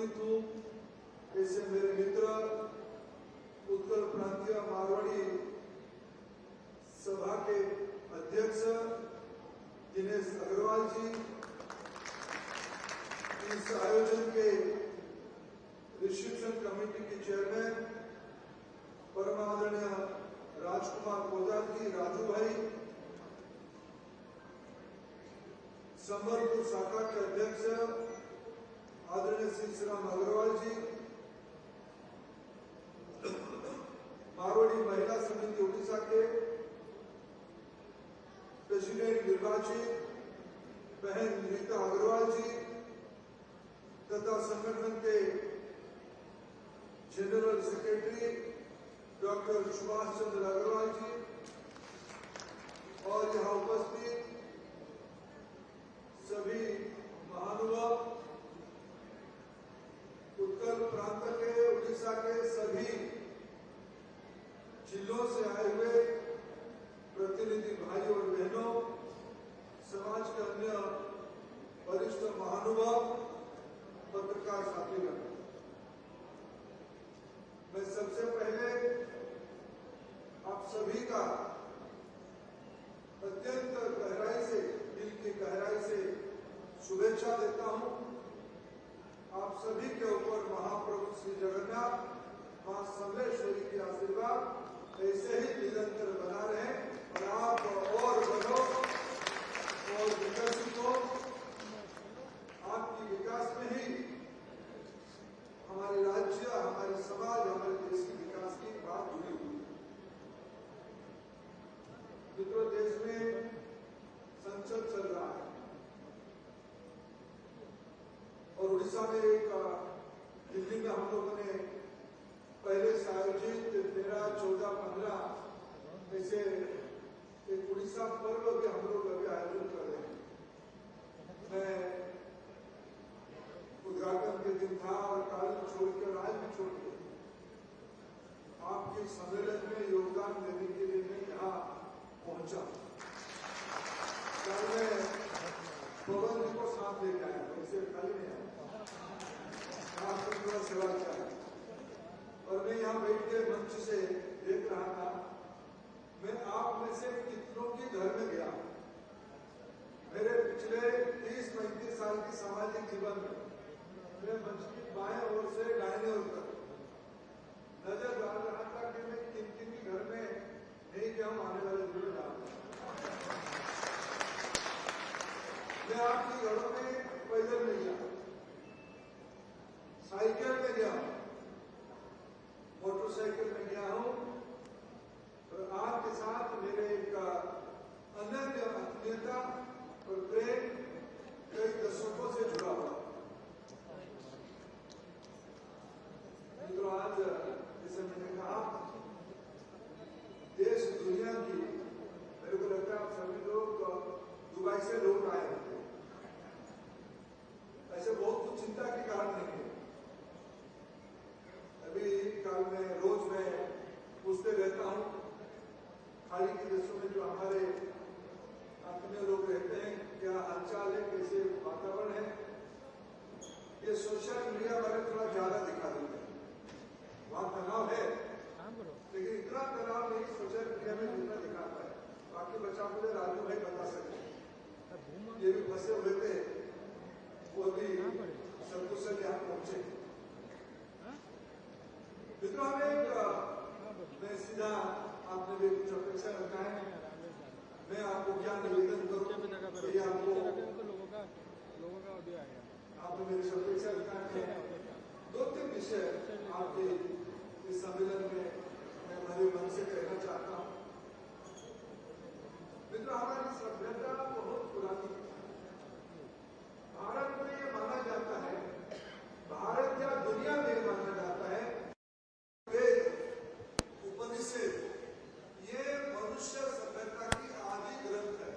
उपस्थित हूँ, ऐसे मेरे मित्र उत्कल प्रांतीय मारवाड़ी सभा के अध्यक्ष दिनेश अग्रवाल जी, इस आयोजन के रिसेप्शन कमेटी के चेयरमैन परम आदरणीय राजकुमार पोदार जी, राजू भाई, संबलपुर शाखा के अध्यक्ष आदरणीय श्री राम अग्रवाल जी, मारवाड़ी महिला समिति उड़ीसा के प्रेसिडेंट निर्वाचित बहन रीता अग्रवाल जी तथा संगठन के general secretary doctor Subhash Chandra Agarwal जी और यहाँ उपस्थित सभी महानुभाव, उत्कल प्रांत के उड़ीसा के सभी जिलों से आए हुए प्रतिनिधि भाई और बहनों, समाज के अन्य वरिष्ठ महानुभाव, पत्रकार साथीगण, मैं सबसे पहले आप सभी का अत्यंत गहराई से, दिल की गहराई से शुभेच्छा देता हूं। आप सभी के ऊपर महाप्रभु श्री जगन्नाथ, मां समलेश्वरी की आशीर्वाद ऐसे ही निरंतर बना रहे और आप और बढ़ो और विकसित हो। आपकी विकास में ही हमारे राज्य, हमारे समाज, हमारे देश की विकास की बात जुड़ी हुई है। मित्रों, देश में संसद चल रहा है और उड़ीसा में एक दिल्ली में हम लोगों ने पहले से आयोजित 13, 14, 15 ऐसे एक उड़ीसा पर्व भी हम लोग अभी आयोजन कर रहे हैं। मैं उद्घाटन के दिन था और कल छोड़कर आज भी छोड़ के आपके सम्मेलन में योगदान देने के लिए मैं यहाँ पहुंचा। कल मैं पवन जी को साथ लेकर आया, वैसे खाली नहीं आया, आपको पूरा सेवा किया और मैं यहाँ बैठ के मंच से देख रहा था। मैं आप में से कितनों के घर में गया। मेरे पिछले 30-35 साल की सामाजिक जीवन में मैं मंच की बाएं ओर से दाहिने ओर तक नजर डाल रहा था कि मैं किन किन के घर में नहीं गया हूं, आने वाले दिन में डालूंगा। मैं आपके घरों में पैदल नहीं गया, साइकिल में गया, मोटरसाइकिल में गया हूं और आपके साथ मेरे एक अनन्य आत्मीयता और प्रेम कई दशकों से जुड़ा हुआ। मित्रों, आज जैसे मैंने कहा, देश दुनिया की, मेरे को लगता है आप सभी लोग दुबई से लोग आए होते, ऐसे बहुत कुछ चिंता के कारण नहीं है। अभी कल में रोज मैं पूछते रहता हूं खाड़ी के देशों में जो हमारे आत्मीय लोग रहते हैं, क्या हालचाल है, कैसे वातावरण है। ये सोशल मीडिया वाले थोड़ा ज्यादा दिखा देते हैं, वहां तनाव है, लेकिन इतना तनाव नहीं सोशल मीडिया में जितना दिखाता है। बाकी बच्चा मुझे राजू भाई बता सकते हैं, ये भी फंसे हुए थे, वो भी संकुशल यहाँ पहुंचे। मित्रों, मैं सीधा, आपने भी कुछ अपेक्षा रखा है, मैं आपको क्या निवेदन करूं, ये आपको आपने मेरी अपेक्षा रखा है। 2-3 विषय आपके इस सम्मेलन में मैं हमारे मन से कहना चाहता हूं। मित्रों, हमारी सभ्यता बहुत पुरानी है। भारत में ये माना जाता है, भारत या दुनिया में माना जाता है, वेद, उपनिषद ये मनुष्य सभ्यता की आदि ग्रंथ है।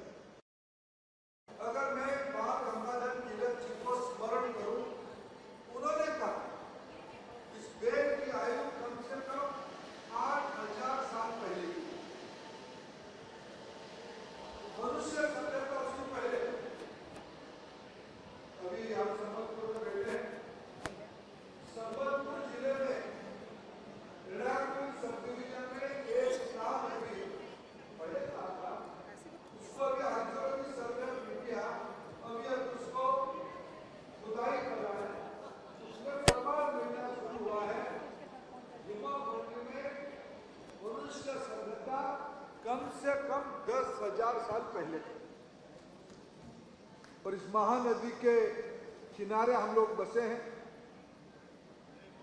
अगर मैं बाल गंगाधर तिलक जी को स्मरण करूं, उन्होंने कहा इस वेद की आयु कम से कम 1000 साल पहले। और इस महानदी के किनारे हम लोग बसे हैं।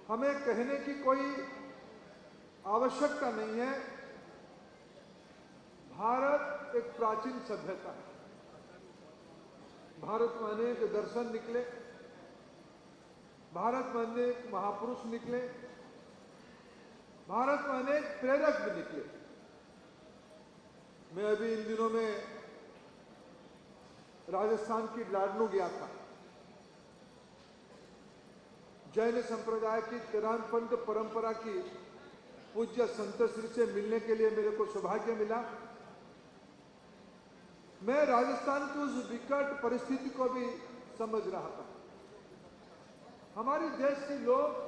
हमें कहने की कोई आवश्यकता नहीं है, भारत एक प्राचीन सभ्यता है। भारत में अनेक दर्शन निकले, भारत में अनेक महापुरुष निकले, भारत में अनेक प्रेरक भी निकले। मैं अभी इन दिनों में राजस्थान की लाडनू गया था। जैन संप्रदाय की तेरानपंथ परंपरा की पूज्य संत श्री से मिलने के लिए मेरे को सौभाग्य मिला। मैं राजस्थान की उस विकट परिस्थिति को भी समझ रहा था। हमारे देश के लोग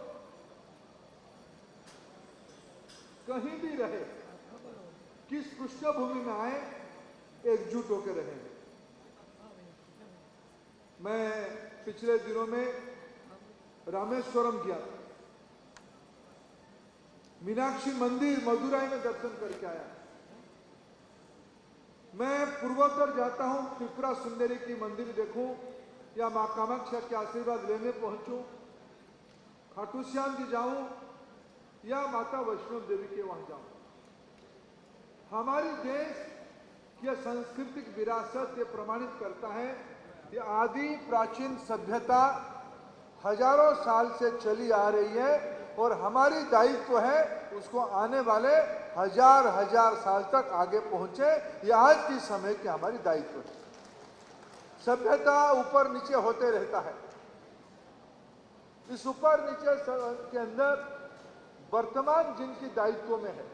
कहीं भी रहे, किस पृष्ठभूमि में आए, एकजुट होकर रहे। मैं पिछले दिनों में रामेश्वरम गया था, मीनाक्षी मंदिर मदुराई में दर्शन करके आया। मैं पूर्वोत्तर जाता हूं, त्रिपुरा सुंदरी की मंदिर देखूं या मां कामाख्या के आशीर्वाद लेने पहुंचूं, खाटू श्याम जी जाऊं या माता वैष्णो देवी के वहां जाऊं। हमारी देश की सांस्कृतिक विरासत ये प्रमाणित करता है कि आदि प्राचीन सभ्यता हजारों साल से चली आ रही है और हमारी दायित्व है उसको आने वाले हजार हजार साल तक आगे पहुंचे। ये आज की समय की हमारी दायित्व है। सभ्यता ऊपर नीचे होते रहता है। इस ऊपर नीचे के अंदर वर्तमान जिनकी दायित्व में है,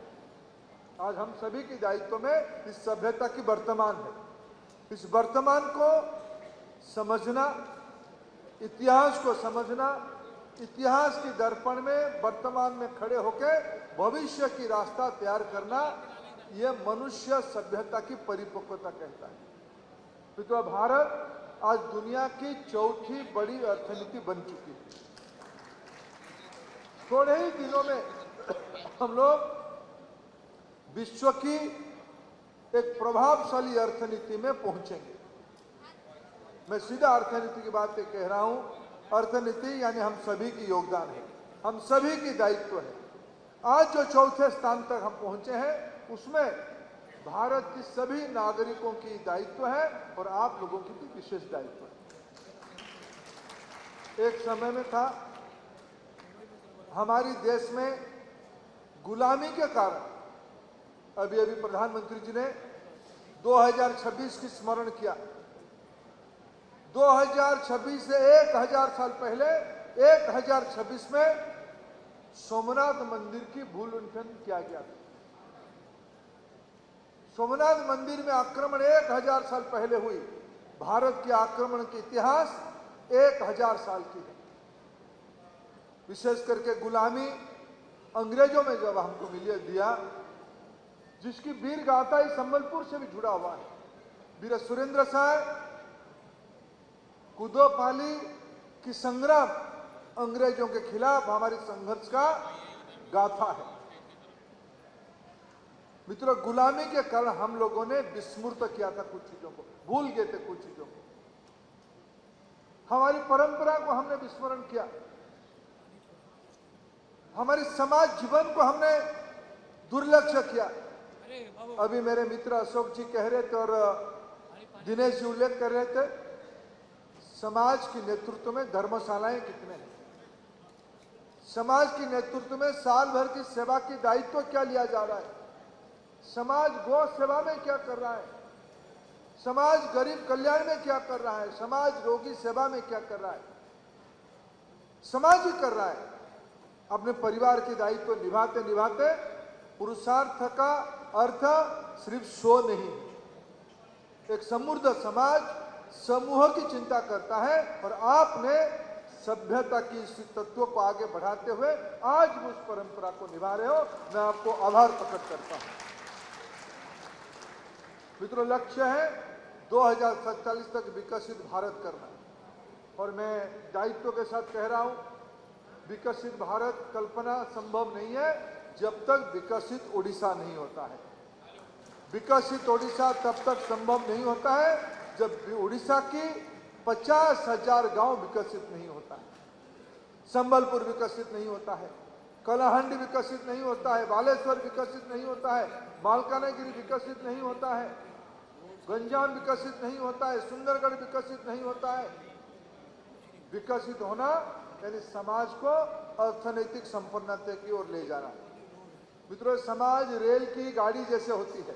आज हम सभी की दायित्व में इस सभ्यता की वर्तमान है। इस वर्तमान को समझना, इतिहास को समझना, इतिहास के दर्पण में वर्तमान में खड़े होकर भविष्य की रास्ता तैयार करना, यह मनुष्य सभ्यता की परिपक्वता कहता है। तो भारत आज दुनिया की चौथी बड़ी अर्थनीति बन चुकी है। थोड़े ही दिनों में हम लोग विश्व की एक प्रभावशाली अर्थनीति में पहुंचेंगे। मैं सीधा अर्थनीति की बात कह रहा हूं। अर्थनीति यानी हम सभी की योगदान है, हम सभी की दायित्व है। आज जो चौथे स्थान तक हम पहुंचे हैं उसमें भारत की सभी नागरिकों की दायित्व है और आप लोगों की भी विशेष दायित्व है। एक समय में था हमारी देश में गुलामी के कारण, अभी प्रधानमंत्री जी ने 2026 की स्मरण किया। 2026 से 1000 साल पहले 1026 में सोमनाथ मंदिर की भूल लुंठन किया गया था। सोमनाथ मंदिर में आक्रमण 1000 साल पहले हुई। भारत के आक्रमण के इतिहास 1000 साल की है। विशेष करके गुलामी अंग्रेजों में जब हमको मिले दिया, जिसकी वीर गाथा इस संबलपुर से भी जुड़ा हुआ है। वीर सुरेंद्र साहब कुदोपाली की संग्राम अंग्रेजों के खिलाफ हमारे संघर्ष का गाथा है। मित्रों, गुलामी के कारण हम लोगों ने विस्मृत किया था, कुछ चीजों को भूल गए थे, कुछ चीजों को, हमारी परंपरा को हमने विस्मरण किया, हमारी समाज जीवन को हमने दुर्लक्ष्य किया। अभी मेरे मित्र अशोक जी कह रहे थे और दिनेश जी उल्लेख कर रहे थे, समाज के नेतृत्व में धर्मशालाएं कितने हैं, समाज के नेतृत्व में साल भर की सेवा की दायित्व क्या लिया जा रहा है, समाज गौ सेवा में क्या कर रहा है, समाज गरीब कल्याण में क्या कर रहा है, समाज रोगी सेवा में क्या कर रहा है, समाज ही कर रहा है। अपने परिवार की दायित्व निभाते निभाते पुरुषार्थ का अर्थ सिर्फ शो नहीं, एक समृद्ध समाज समूह की चिंता करता है और आपने सभ्यता की इस तत्व को आगे बढ़ाते हुए आज उस परंपरा को निभा रहे हो। मैं आपको आभार प्रकट करता हूं। मित्रों, लक्ष्य है 2047 तक विकसित भारत करना और मैं दायित्व के साथ कह रहा हूं, विकसित भारत कल्पना संभव नहीं है जब तक विकसित ओडिशा नहीं होता है। विकसित ओडिशा तब तक संभव नहीं होता है जब ओडिशा की 50,000 गांव विकसित नहीं होता है, संबलपुर विकसित नहीं होता है, कलाहंडी विकसित नहीं होता है, बालेश्वर विकसित नहीं होता है, मालकानगिरी विकसित नहीं होता है, गंजाम विकसित नहीं होता है, सुंदरगढ़ विकसित नहीं होता है। विकसित होना यानी समाज को अर्थनैतिक संपन्नता की ओर ले जाना। मित्रों, समाज रेल की गाड़ी जैसे होती है।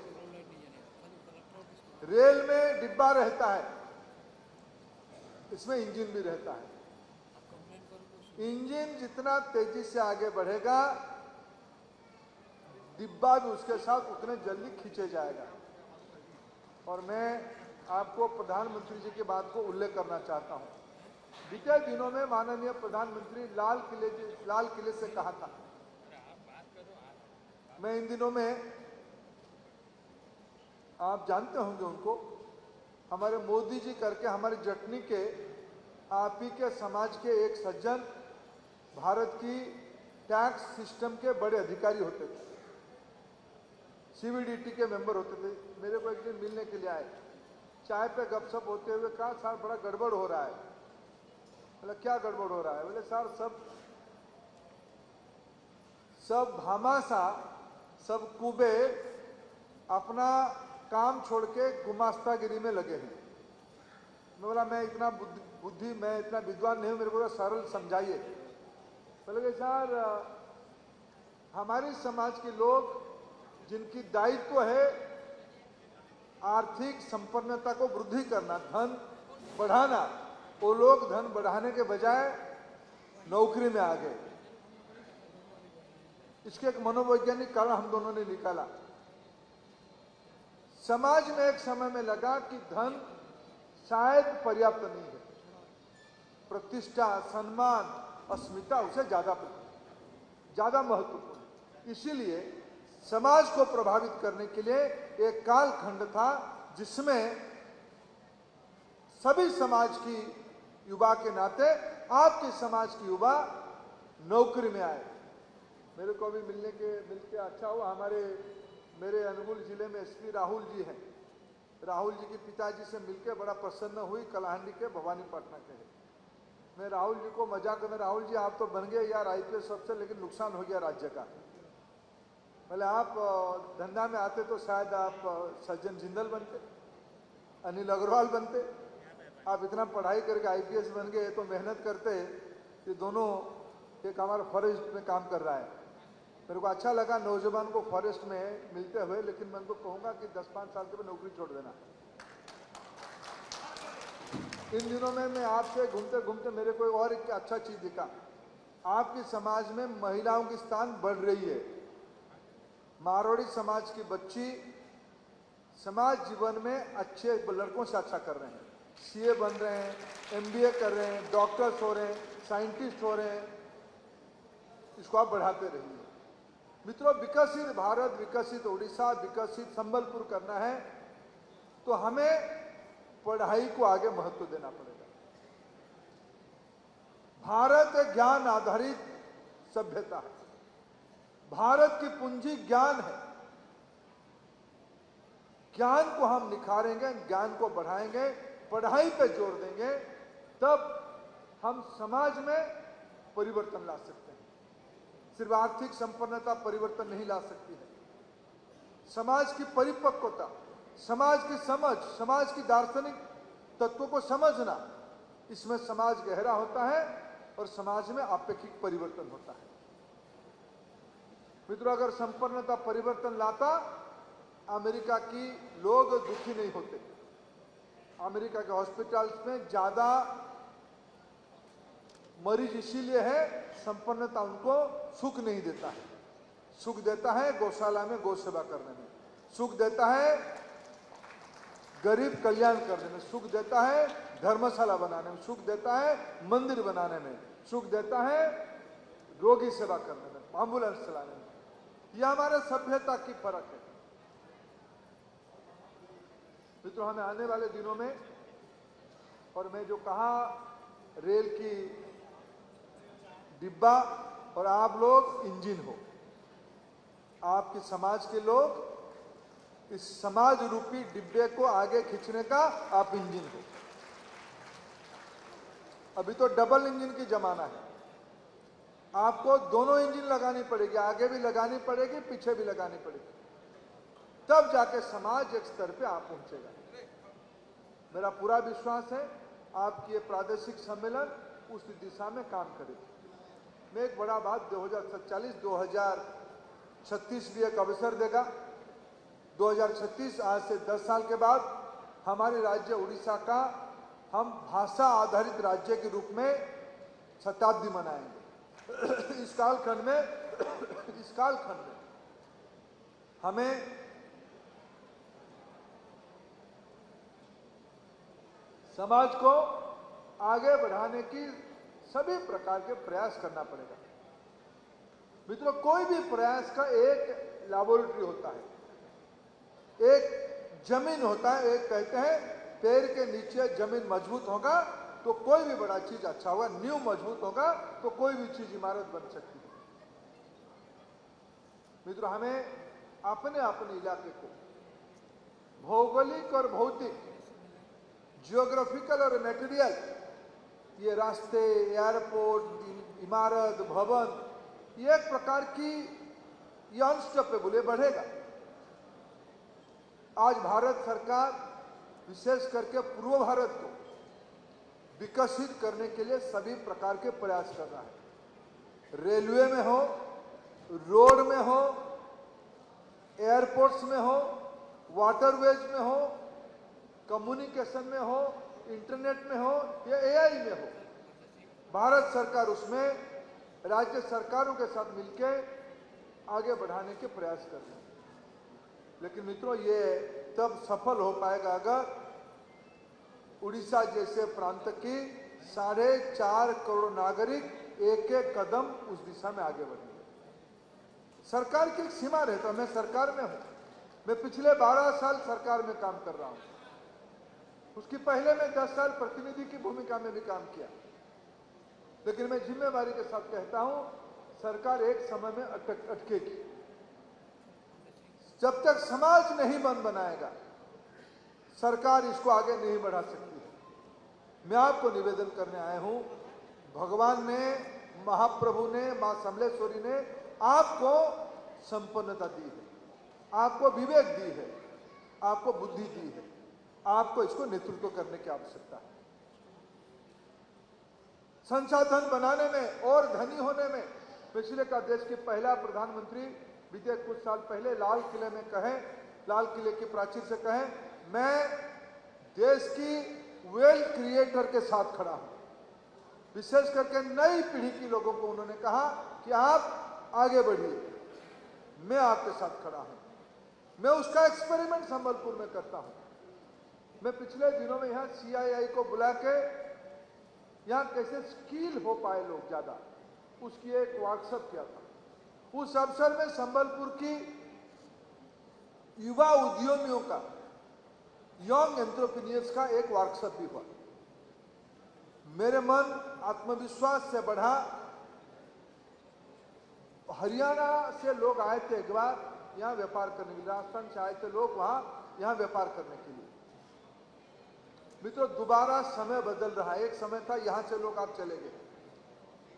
रेल में डिब्बा रहता है, इसमें इंजन भी रहता है। इंजन जितना तेजी से आगे बढ़ेगा, डिब्बा भी उसके साथ उतने जल्दी खींचे जाएगा। और मैं आपको प्रधानमंत्री जी की बात को उल्लेख करना चाहता हूं। बीते दिनों में माननीय प्रधानमंत्री लाल किले से कहा था, मैं इन दिनों में, आप जानते होंगे उनको, हमारे मोदी जी करके हमारे जटनी के आप ही के समाज के एक सज्जन भारत की टैक्स सिस्टम के बड़े अधिकारी होते थे, सीबीडीटी के मेंबर होते थे। मेरे को एक दिन मिलने के लिए आए, चाय पे गपशप होते हुए कहा, सर बड़ा गड़बड़ हो रहा है। बोले क्या गड़बड़ हो रहा है? बोले सर सब भामाशा, सब कुबेर अपना काम छोड़ के गुमास्तागिरी में लगे हैं। मैं बोला मैं इतना बुद्धि मैं इतना विद्वान नहीं हूं, मेरे को सरल समझाइए। बोले सर हमारे समाज के लोग जिनकी दायित्व है आर्थिक संपन्नता को वृद्धि करना, धन बढ़ाना, वो लोग धन बढ़ाने के बजाय नौकरी में आ गए। इसके एक मनोवैज्ञानिक कारण हम दोनों ने निकाला। समाज में एक समय में लगा कि धन शायद पर्याप्त नहीं है, प्रतिष्ठा, सम्मान, अस्मिता उसे ज्यादा महत्वपूर्ण। इसीलिए समाज को प्रभावित करने के लिए एक कालखंड था जिसमें सभी समाज की युवा के नाते आपके समाज की युवा नौकरी में आए। मेरे को भी मिलके अच्छा हुआ। मेरे अनुगुल जिले में एसपी राहुल जी हैं। राहुल जी के पिताजी से मिलकर बड़ा प्रसन्न हुई, कलाहंडी के भवानीपटना के। मैं राहुल जी को मजाक में, राहुल जी आप तो बन गए यार आईपीएस अफसर, लेकिन नुकसान हो गया राज्य का। बोले आप धंधा में आते तो शायद आप सज्जन जिंदल बनते, अनिल अग्रवाल बनते। आप इतना पढ़ाई करके आईपीएस बन गए तो मेहनत करते। ये दोनों एक हमारा फॉरेस्ट में काम कर रहा है। मेरे को अच्छा लगा नौजवान को फॉरेस्ट में मिलते हुए, लेकिन मैं उनको कहूंगा कि 10-5 साल के बाद नौकरी छोड़ देना। इन दिनों में मैं आपसे घूमते घूमते मेरे को और एक अच्छा चीज दिखा। आपके समाज में महिलाओं की स्थान बढ़ रही है। मारवाड़ी समाज की बच्ची समाज जीवन में अच्छे लड़कों से अच्छा कर रहे हैं, सीए बन रहे हैं, एमबीए कर रहे हैं, डॉक्टर्स हो रहे हैं, साइंटिस्ट हो रहे हैं। इसको आप बढ़ाते रहिए। मित्रों, विकसित भारत, विकसित ओडिशा, विकसित संबलपुर करना है तो हमें पढ़ाई को आगे महत्व देना पड़ेगा। भारत ज्ञान आधारित सभ्यता है। भारत की पूंजी ज्ञान है। ज्ञान को हम निखारेंगे, ज्ञान को बढ़ाएंगे, पढ़ाई पे जोर देंगे, तब हम समाज में परिवर्तन ला सकते हैं। सिर्फ आर्थिक संपन्नता परिवर्तन नहीं ला सकती है। समाज की परिपक्वता, समाज की समझ, समाज की दार्शनिक तत्वों को समझना, इसमें समाज गहरा होता है और समाज में अपेक्षित परिवर्तन होता है। मित्रों, अगर संपन्नता परिवर्तन लाता, अमेरिका की लोग दुखी नहीं होते। अमेरिका के हॉस्पिटल्स में ज्यादा मरीज इसीलिए है, संपन्नता उनको सुख नहीं देता है। सुख देता है गौशाला में गौ सेवा करने में, सुख देता है गरीब कल्याण करने में, सुख देता है धर्मशाला बनाने में, सुख देता है मंदिर बनाने में, सुख देता है रोगी सेवा करने में, एम्बुलेंस चलाने में। यह हमारे सभ्यता की फर्क है। मित्रों, हमें आने वाले दिनों में, और मैं जो कहा रेल की डिब्बा और आप लोग इंजन हो, आपके समाज के लोग इस समाज रूपी डिब्बे को आगे खींचने का आप इंजन हो। अभी तो डबल इंजन की जमाना है, आपको दोनों इंजन लगानी पड़ेगी, आगे भी लगानी पड़ेगी, पीछे भी लगानी पड़ेगी, तब जाके समाज एक स्तर पे आप पहुंचेगा। मेरा पूरा विश्वास है आपकी ये प्रादेशिक सम्मेलन उस दिशा में काम करेगी। मैं एक बड़ा बात 2047-2036 भी एक अवसर देगा। 2036 आज से 10 साल के बाद हमारे राज्य उड़ीसा का हम भाषा आधारित राज्य के रूप में शताब्दी मनाएंगे। इस कालखंड में हमें समाज को आगे बढ़ाने की सभी प्रकार के प्रयास करना पड़ेगा। मित्रों, कोई भी प्रयास का एक लैबोरेटरी होता है, एक जमीन होता है। एक कहते हैं पैर के नीचे जमीन मजबूत होगा तो कोई भी बड़ा चीज अच्छा होगा, नींव मजबूत होगा तो कोई भी चीज इमारत बन सकती है। मित्रों, हमें अपने अपने इलाके को भौगोलिक और भौतिक, जियोग्राफिकल और मटेरियल, ये रास्ते, एयरपोर्ट, इमारत, भवन, ये एक प्रकार की ये अनस्टॉपेबल बढ़ेगा। आज भारत सरकार विशेष करके पूर्व भारत को विकसित करने के लिए सभी प्रकार के प्रयास कर रहा है। रेलवे में हो, रोड में हो, एयरपोर्ट्स में हो, वाटरवेज में हो, कम्युनिकेशन में हो, इंटरनेट में हो या एआई में हो, भारत सरकार उसमें राज्य सरकारों के साथ मिलकर आगे बढ़ाने के प्रयास कर रहे हैं। लेकिन मित्रों, ये तब सफल हो पाएगा अगर उड़ीसा जैसे प्रांत की 4.5 करोड़ नागरिक एक एक कदम उस दिशा में आगे बढ़ेंगे। सरकार की एक सीमा रहता है। मैं सरकार में हूं, मैं पिछले 12 साल सरकार में काम कर रहा हूं, उसकी पहले मैं 10 साल प्रतिनिधि की भूमिका में भी काम किया। लेकिन मैं जिम्मेवारी के साथ कहता हूं, सरकार एक समय में अटकेगी। जब तक समाज नहीं बन बनाएगा, सरकार इसको आगे नहीं बढ़ा सकती है। मैं आपको निवेदन करने आया हूं, भगवान ने, महाप्रभु ने, मां समलेश्वरी ने आपको संपन्नता दी है, आपको विवेक दी है, आपको बुद्धि दी है, आपको इसको नेतृत्व करने की आवश्यकता है। संसाधन बनाने में और धनी होने में पिछले का देश के पहला प्रधानमंत्री बीते कुछ साल पहले लाल किले में कहे, लाल किले की प्राचीर से कहे, मैं देश की वेल्थ क्रिएटर के साथ खड़ा हूं। विशेष करके नई पीढ़ी के लोगों को उन्होंने कहा कि आप आगे बढ़िए, मैं आपके साथ खड़ा हूं। मैं उसका एक्सपेरिमेंट संबलपुर में करता हूं। मैं पिछले दिनों में यहां CII को बुला के यहां कैसे स्किल हो पाए लोग ज्यादा, उसकी एक वर्कशॉप किया था। उस अवसर में संबलपुर की युवा उद्यमियों का, यंग एंटरप्रेन्योर्स का एक वर्कशॉप भी हुआ। मेरे मन आत्मविश्वास से बढ़ा। हरियाणा से लोग आए थे एक बार यहां व्यापार करने के लिए, राजस्थान से आए थे लोग वहां यहां व्यापार करने के लिए। मित्रों, दोबारा समय बदल रहा है। एक समय था यहां से लोग आप चले गए,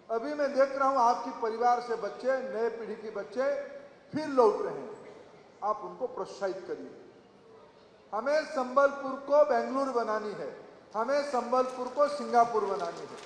अभी मैं देख रहा हूं आपकी परिवार से बच्चे, नए पीढ़ी के बच्चे फिर लौट रहे हैं। आप उनको प्रोत्साहित करिए। हमें संबलपुर को बेंगलुरु बनानी है, हमें संबलपुर को सिंगापुर बनानी है।